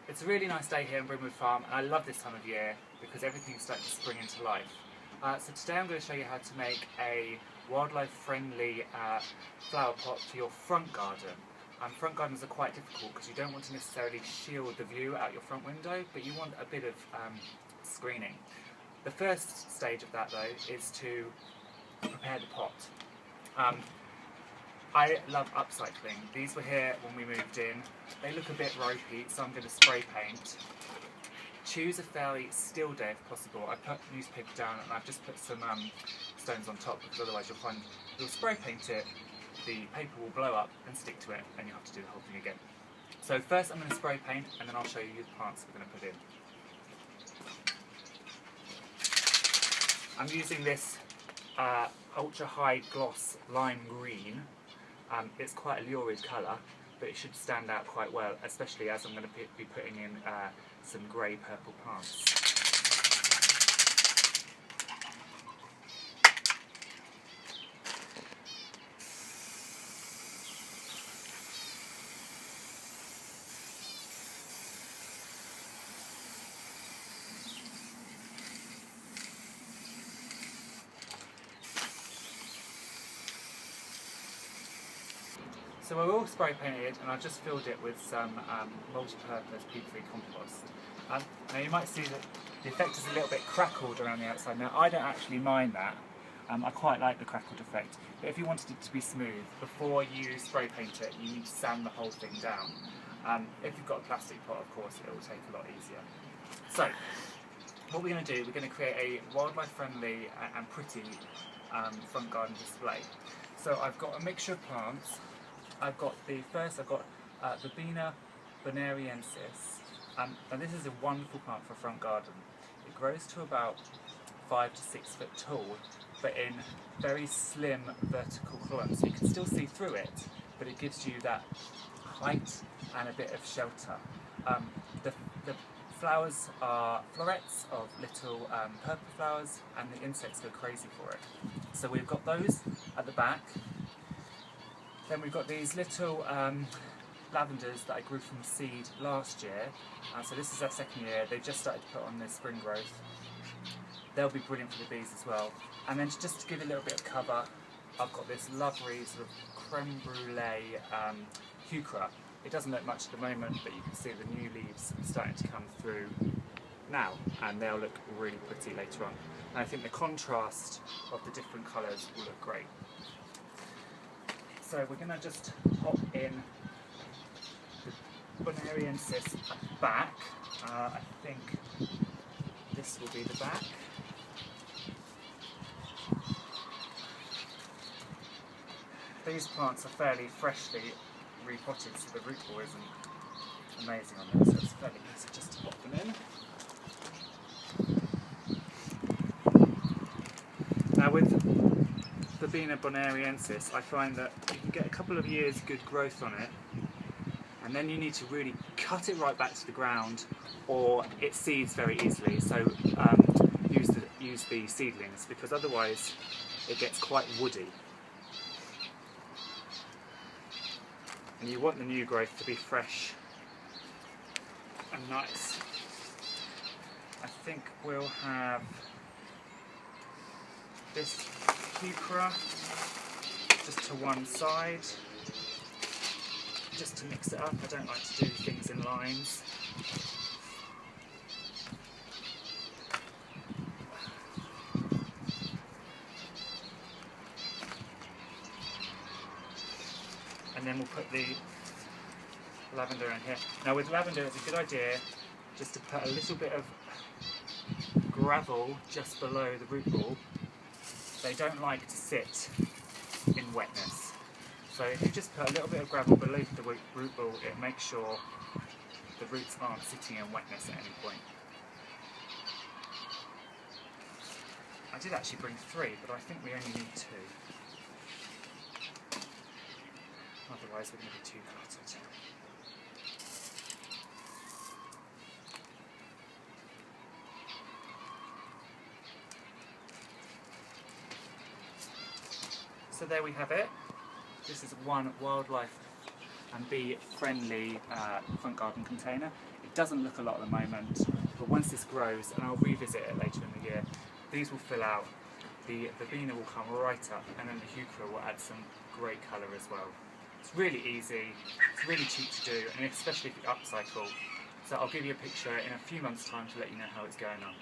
It's a really nice day here in Brimwood Farm, and I love this time of year because everything's starting to spring into life. So today I'm going to show you how to make a wildlife friendly flower pot for your front garden. Front gardens are quite difficult because you don't want to necessarily shield the view out your front window, but you want a bit of screening. The first stage of that though is to prepare the pot. I love upcycling. These were here when we moved in. They look a bit ropey, so I'm going to spray paint. Choose a fairly still day if possible. I put newspaper down and I've just put some stones on top because otherwise you'll spray paint it, the paper will blow up and stick to it and you'll have to do the whole thing again. So first I'm going to spray paint and then I'll show you the plants we're going to put in. I'm using this ultra high gloss lime green. It's quite a lurid colour, but it should stand out quite well, especially as I'm going to be putting in some grey purple plants. So we're all spray painted and I've just filled it with some multi-purpose peat-free compost. Now you might see that the effect is a little bit crackled around the outside. Now I don't actually mind that, I quite like the crackled effect, but if you wanted it to be smooth, before you spray paint it you need to sand the whole thing down. If you've got a plastic pot of course it will take a lot easier. So what we're going to do, we're going to create a wildlife friendly and pretty front garden display. So I've got a mixture of plants. I've got verbena bonariensis, and this is a wonderful plant for a front garden. It grows to about 5 to 6 foot tall, but in very slim vertical columns, so you can still see through it, but it gives you that height and a bit of shelter. The flowers are florets of little purple flowers, and the insects go crazy for it. So we've got those at the back. Then we've got these little lavenders that I grew from seed last year. So this is our second year. They've just started to put on their spring growth. They'll be brilliant for the bees as well. And then just to give a little bit of cover, I've got this lovely sort of creme brulee heuchera. It doesn't look much at the moment, but you can see the new leaves starting to come through now, and they'll look really pretty later on. And I think the contrast of the different colours will look great. So we're going to just pop in the bonariensis at the back. I think this will be the back. These plants are fairly freshly repotted, so the root ball isn't amazing on them, so it's fairly easy just to pop them in. Now with verbena bonariensis, I find that you can get a couple of years good growth on it, and then you need to really cut it right back to the ground, or it seeds very easily. So use the seedlings, because otherwise it gets quite woody. And you want the new growth to be fresh and nice. I think we'll have this heuchera just to one side, just to mix it up. I don't like to do things in lines. And then we'll put the lavender in here. Now with lavender it's a good idea just to put a little bit of gravel just below the root ball. They don't like to sit in wetness. So if you just put a little bit of gravel below the root ball, it makes sure the roots aren't sitting in wetness at any point. I did actually bring 3, but I think we only need 2. Otherwise we're going to be too cluttered. So there we have it. This is one wildlife and bee friendly front garden container. doesn't look a lot at the moment, but once this grows, and I'll revisit it later in the year, these will fill out, the verbena will come right up, and then the heuchera will add some great colour as well. It's really easy, it's really cheap to do, and especially if you upcycle. So I'll give you a picture in a few months' time to let you know how it's going on.